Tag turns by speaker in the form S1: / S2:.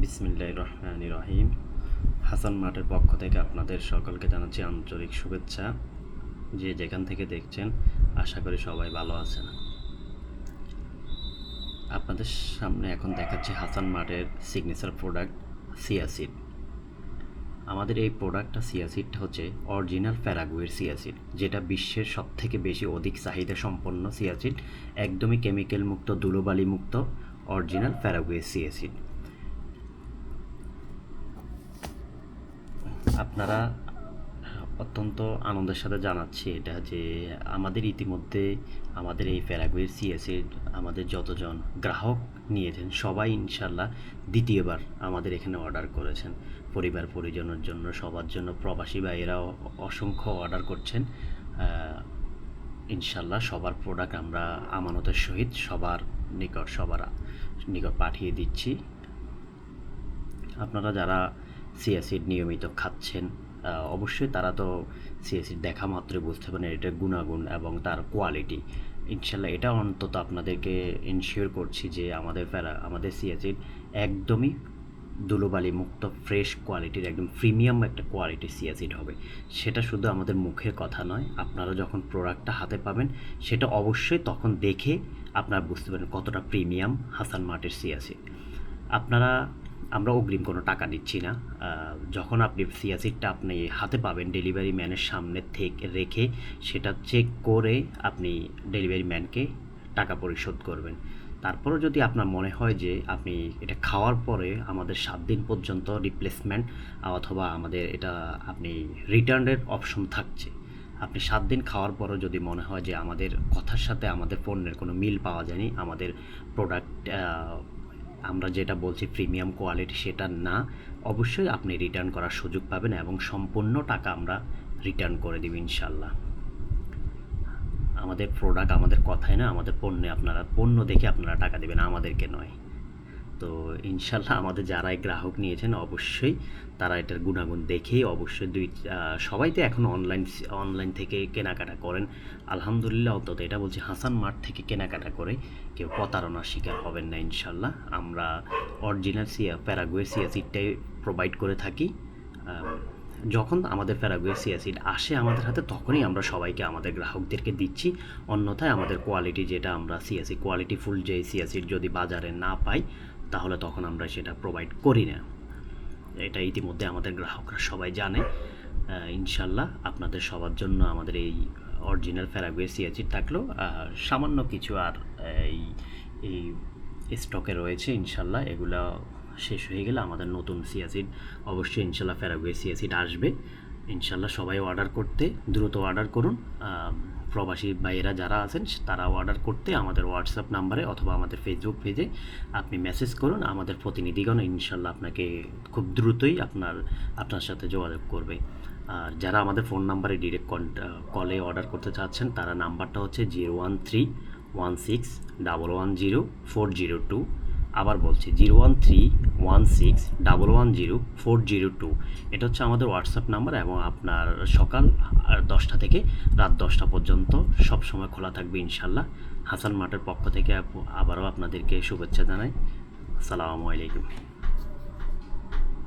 S1: বিসমিল্লাহির রহমানির রহিম। হাসান মার্টের পক্ষ থেকে আপনাদের সকলকে জানাচ্ছি আন্তরিক শুভেচ্ছা। যে যেখান থেকে দেখছেন আশা করি সবাই ভালো আছেন। আপনাদের সামনে এখন দেখাচ্ছি হাসান মার্টের সিগনেচার প্রোডাক্ট সিয়াসিড। আমাদের এই প্রোডাক্টটা সিয়াসিডটা হচ্ছে অরিজিনাল প্যারাগুয়ের সিয়াসিড, যেটা বিশ্বের সবথেকে বেশি অধিক চাহিদা সম্পন্ন সিয়াসিড। একদমই কেমিক্যাল মুক্ত, ধুলোবালি মুক্ত অরিজিনাল প্যারাগুয়ের সিয়াসিড। আপনারা অত্যন্ত আনন্দের সাথে জানাচ্ছি এটা যে আমাদের ইতিমধ্যে আমাদের এই প্যারাগুয়ের সিএসির আমাদের যতজন গ্রাহক নিয়েছেন সবাই ইনশাল্লাহ দ্বিতীয়বার আমাদের এখানে অর্ডার করেছেন। পরিবার পরিজনের জন্য, সবার জন্য, প্রবাসী ভাইয়েরাও অসংখ্য অর্ডার করছেন। ইনশাল্লাহ সবার প্রোডাক্ট আমরা আমানতের সহিত সবার নিকট পাঠিয়ে দিচ্ছি। আপনারা যারা সিয়াসিড নিয়মিত খাচ্ছেন অবশ্যই তারা তো সিয়াসিড দেখা মাত্রই বুঝতে পারেন এটার গুণাগুণ এবং তার কোয়ালিটি। ইনশাল্লাহ এটা অন্তত আপনাদেরকে ইনশিওর করছি যে আমাদের সিয়াসিড একদমই ধুলোবালি মুক্ত, ফ্রেশ কোয়ালিটির, একদম প্রিমিয়াম একটা কোয়ালিটির সিয়াসিড হবে। সেটা শুধু আমাদের মুখের কথা নয়, আপনারা যখন প্রোডাক্টটা হাতে পাবেন সেটা অবশ্যই তখন দেখে আপনারা বুঝতে পারেন কতটা প্রিমিয়াম হাসান মার্টের সিয়াসিড। আমরা অগ্রিম কোনো টাকা দিচ্ছি না। যখন আপনি সিয়াসিডটা আপনি হাতে পাবেন ডেলিভারি ম্যানের সামনে থেকে রেখে সেটা চেক করে আপনি ডেলিভারি ম্যানকে টাকা পরিশোধ করবেন। তারপরেও যদি আপনার মনে হয় যে আপনি এটা খাওয়ার পরে আমাদের 7 দিন পর্যন্ত রিপ্লেসমেন্ট অথবা আমাদের এটা আপনি রিটার্নের অপশন থাকছে। আপনি 7 দিন খাওয়ার পরও যদি মনে হয় যে আমাদের কথার সাথে আমাদের পণ্যের কোনো মিল পাওয়া যায়নি, আমাদের প্রোডাক্ট আমরা যেটা বলছি প্রিমিয়াম কোয়ালিটি সেটা না, অবশ্যই আপনি রিটার্ন করার সুযোগ পাবেন এবং সম্পূর্ণ টাকা আমরা রিটার্ন করে দেব ইনশাল্লাহ। আমাদের প্রোডাক্ট আমাদের কথায় না, আমাদের পণ্যে আপনারা পণ্য দেখে আপনারা টাকা দেবেন, আমাদেরকে নয়। তো ইনশাল্লাহ আমাদের যারাই গ্রাহক নিয়েছেন অবশ্যই তারা এটার গুণাগুণ দেখেই অবশ্যই সবাই তো এখন অনলাইন থেকে কেনাকাটা করেন। আলহামদুলিল্লাহ অন্তত এটা বলছি হাসান মার্ট থেকে কেনাকাটা করে কেউ প্রতারণার শিকার হবেন না ইনশাল্লাহ। আমরা অরিজিনাল প্যারাগুয়ের সিয়াসিডটাই প্রোভাইড করে থাকি। যখন আমাদের প্যারাগুয়ের সিয়াসিড আসে আমাদের হাতে তখনই আমরা সবাইকে আমাদের গ্রাহকদেরকে দিচ্ছি। অন্যথায় আমাদের কোয়ালিটি যেটা আমরা কোয়ালিটিফুল যে সিয়াসিড যদি বাজারে না পাই তাহলে তখন আমরা সেটা প্রোভাইড করি না। এটা ইতিমধ্যে আমাদের গ্রাহকরা সবাই জানে। ইনশাল্লাহ আপনাদের সবার জন্য আমাদের এই অরিজিনাল প্যারাগুয়ের সিয়াসিড থাকলেও সামান্য কিছু আর এই স্টকে রয়েছে। ইনশাল্লাহ এগুলো শেষ হয়ে গেলে আমাদের নতুন সিয়াসিড অবশ্যই ইনশাল্লাহ প্যারাগুয়ের সিয়াসিড আসবে। ইনশাল্লাহ সবাই দ্রুত অর্ডার করুন। প্রবাসী ভাইয়েরা যারা আছেন তারা অর্ডার করতে আমাদের হোয়াটসঅ্যাপ নাম্বারে অথবা আমাদের ফেসবুক পেজে আপনি মেসেজ করুন। আমাদের প্রতিনিধিগণ ইনশাল্লাহ আপনাকে খুব দ্রুতই আপনার সাথে যোগাযোগ করবে। আর যারা আমাদের ফোন নাম্বারে ডিরেক্ট কলে অর্ডার করতে চাচ্ছেন তারা নাম্বারটা হচ্ছে 01316110402। আবার বলছি 01316110402। এটা হচ্ছে আমাদের হোয়াটসঅ্যাপ নাম্বার এবং আপনার সকাল 10টা থেকে রাত 10টা পর্যন্ত সব সময় খোলা থাকবে ইনশাল্লাহ। হাসান মার্টের পক্ষ থেকে আবারও আপনাদেরকে শুভেচ্ছা জানাই। আসসালামু আলাইকুম।